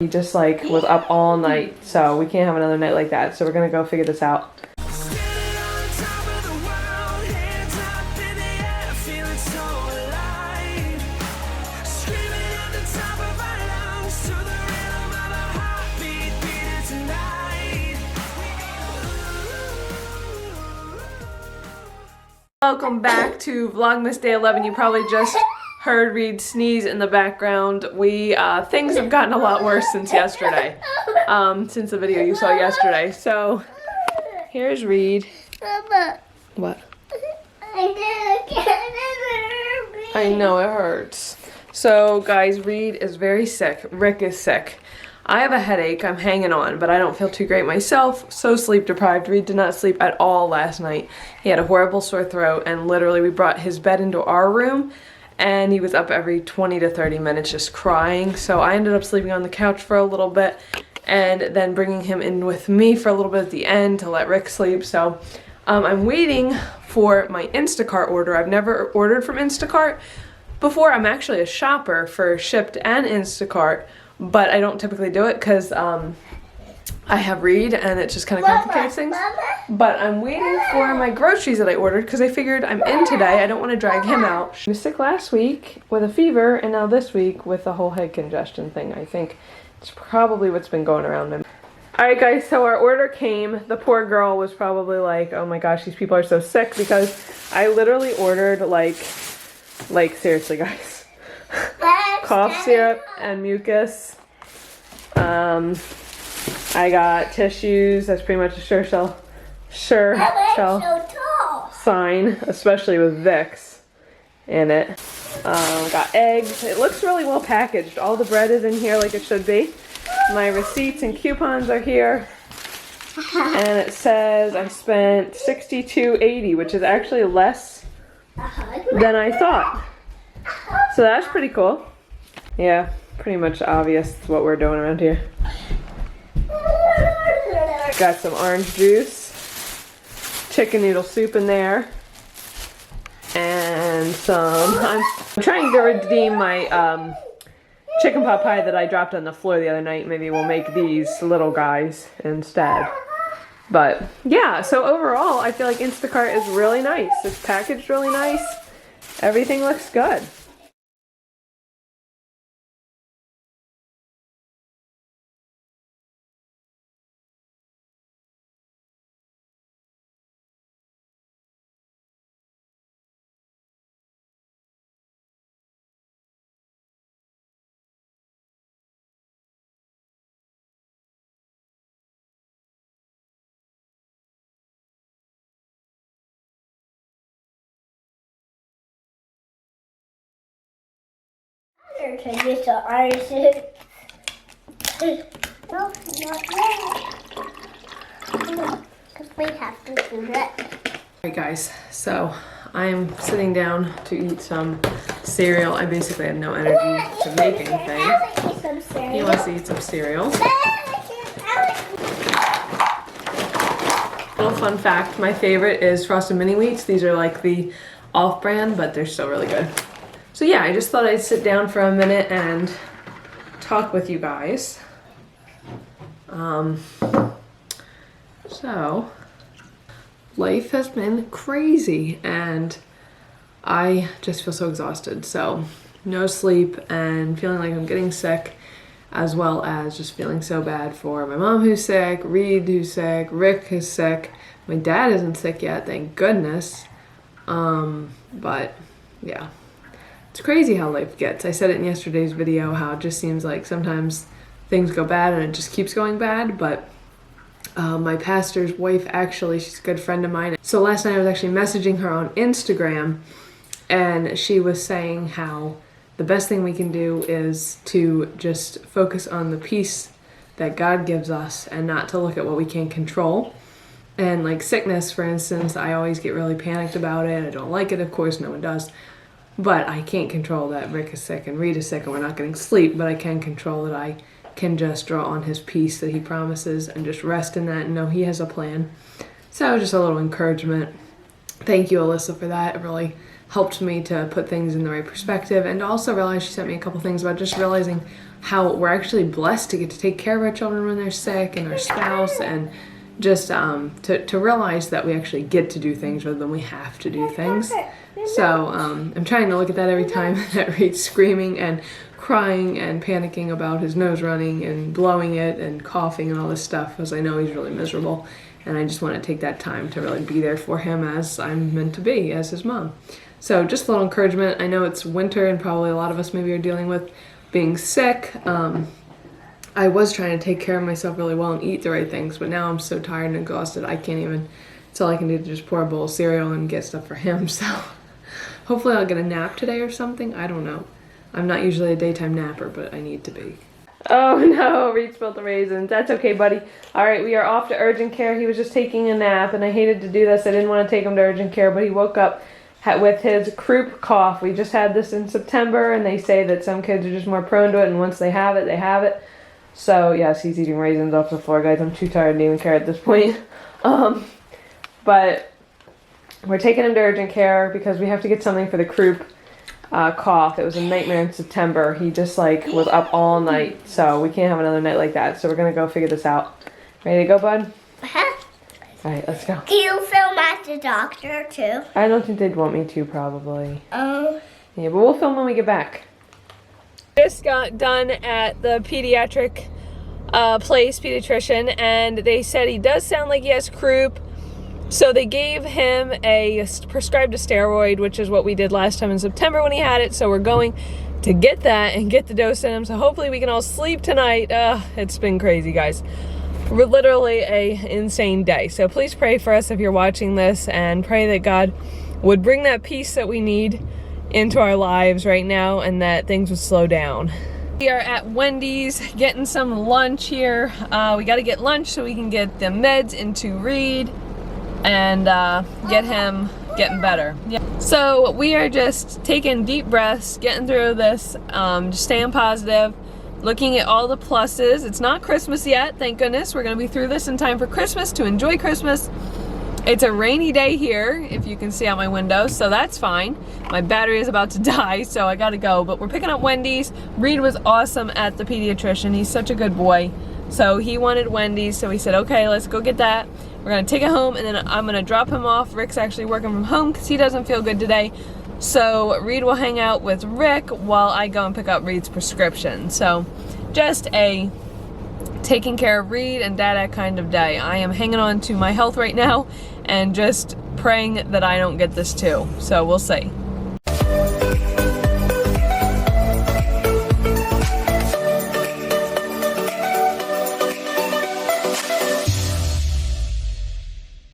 He just like was up all night, so we can't have another night like that. So we're gonna go figure this out. Welcome back to Vlogmas Day 11. You probably just heard Reed sneeze in the background. Things have gotten a lot worse since yesterday, since the video you saw yesterday. So here's Reed. Mama. What? I know it hurts. So guys, Reed is very sick. Rick is sick. I have a headache. I'm hanging on, but I don't feel too great myself. So sleep deprived. Reed did not sleep at all last night. He had a horrible sore throat, and literally we brought his bed into our room, and he was up every 20 to 30 minutes just crying. So I ended up sleeping on the couch for a little bit, and then bringing him in with me for a little bit at the end to let Rick sleep. So I'm waiting for my Instacart order. I've never ordered from Instacart before. I'm actually a shopper for Shipt and Instacart, but I don't typically do it because I have Reed and it just kind of complicates things. But I'm waiting for my groceries that I ordered because I figured I'm in today. I don't want to drag him out. He was sick last week with a fever, and now this week with the whole head congestion thing. I think it's probably what's been going around him. Alright guys, so our order came. The poor girl was probably like, oh my gosh, these people are so sick, because I literally ordered like seriously guys. Cough syrup and mucus. I got tissues. That's pretty much a sure shell sign, especially with Vicks in it. Got eggs. It looks really well packaged. All the bread is in here like it should be. My receipts and coupons are here. And it says I spent $62.80, which is actually less than I thought. So that's pretty cool. Yeah, pretty much obvious what we're doing around here. Got some orange juice, chicken noodle soup in there, and I'm trying to redeem my chicken pot pie that I dropped on the floor the other night. Maybe we'll make these little guys instead. But yeah, so overall I feel like Instacart is really nice. It's packaged really nice. Everything looks good. To use the orange. No, not yet. Because we have to do that. Alright guys, so I'm sitting down to eat some cereal. I basically have no energy to make anything. He wants to eat some cereal. Little fun fact, my favorite is Frosted Mini Wheats. These are like the off-brand, but they're still really good. So yeah, I just thought I'd sit down for a minute and talk with you guys. So life has been crazy and I just feel so exhausted. So no sleep and feeling like I'm getting sick, as well as just feeling so bad for my mom who's sick, Reed who's sick, Rick who's sick. My dad isn't sick yet, thank goodness. But yeah. It's crazy how life gets. I said it in yesterday's video, how it just seems like sometimes things go bad and it just keeps going bad, but my pastor's wife, actually, she's a good friend of mine. So last night I was actually messaging her on Instagram, and she was saying how the best thing we can do is to just focus on the peace that God gives us and not to look at what we can't control. And like sickness, for instance, I always get really panicked about it. I don't like it, of course, no one does. But I can't control that Rick is sick and Reed is sick and we're not getting sleep, but I can control that I can just draw on his peace that he promises and just rest in that and know he has a plan. So just a little encouragement. Thank you, Alyssa, for that. It really helped me to put things in the right perspective, and to also realize, she sent me a couple things about just realizing how we're actually blessed to get to take care of our children when they're sick, and our spouse, and just to realize that we actually get to do things rather than we have to do things. So I'm trying to look at that every time that Reed's screaming and crying and panicking about his nose running and blowing it and coughing and all this stuff, because I know he's really miserable, and I just want to take that time to really be there for him as I'm meant to be as his mom. So just a little encouragement. I know it's winter and probably a lot of us maybe are dealing with being sick. I was trying to take care of myself really well and eat the right things, but now I'm so tired and exhausted I can't even, it's all I can do to just pour a bowl of cereal and get stuff for him. So hopefully I'll get a nap today or something. I don't know. I'm not usually a daytime napper, but I need to be. Oh no, Reed spilled the raisins. That's okay, buddy. All right, we are off to urgent care. He was just taking a nap, and I hated to do this. I didn't want to take him to urgent care, but he woke up with his croup cough. We just had this in September, and they say that some kids are just more prone to it, and once they have it, they have it. So yes, he's eating raisins off the floor, guys. I'm too tired to even care at this point. But we're taking him to urgent care because we have to get something for the croup cough. It was a nightmare in September. He just like was up all night, so we can't have another night like that. So we're gonna go figure this out. Ready to go, bud? Uh-huh. All right, let's go. Can you film at the doctor too? I don't think they'd want me to, probably. Oh. Yeah, but we'll film when we get back. Just got done at the pediatric place, pediatrician, and they said he does sound like he has croup. So they gave him prescribed a steroid, which is what we did last time in September when he had it. So we're going to get that and get the dose in him. So hopefully we can all sleep tonight. It's been crazy, guys. We're literally an insane day. So please pray for us if you're watching this, and pray that God would bring that peace that we need into our lives right now, and that things would slow down. We are at Wendy's getting some lunch here. We got to get lunch so we can get the meds into Reed and get him getting better. Yeah. So we are just taking deep breaths, getting through this, just staying positive, looking at all the pluses. It's not Christmas yet, thank goodness. We're gonna be through this in time for Christmas, to enjoy Christmas. It's a rainy day here, if you can see out my window, so that's fine. My battery is about to die, so I gotta go, but we're picking up Wendy's. Reed was awesome at the pediatrician. He's such a good boy. So he wanted Wendy's, so we said, okay, let's go get that. We're gonna take it home, and then I'm gonna drop him off. Rick's actually working from home because he doesn't feel good today. So Reed will hang out with Rick while I go and pick up Reed's prescription. So just a taking care of Reed and Dada kind of day. I am hanging on to my health right now and just praying that I don't get this too. So we'll see.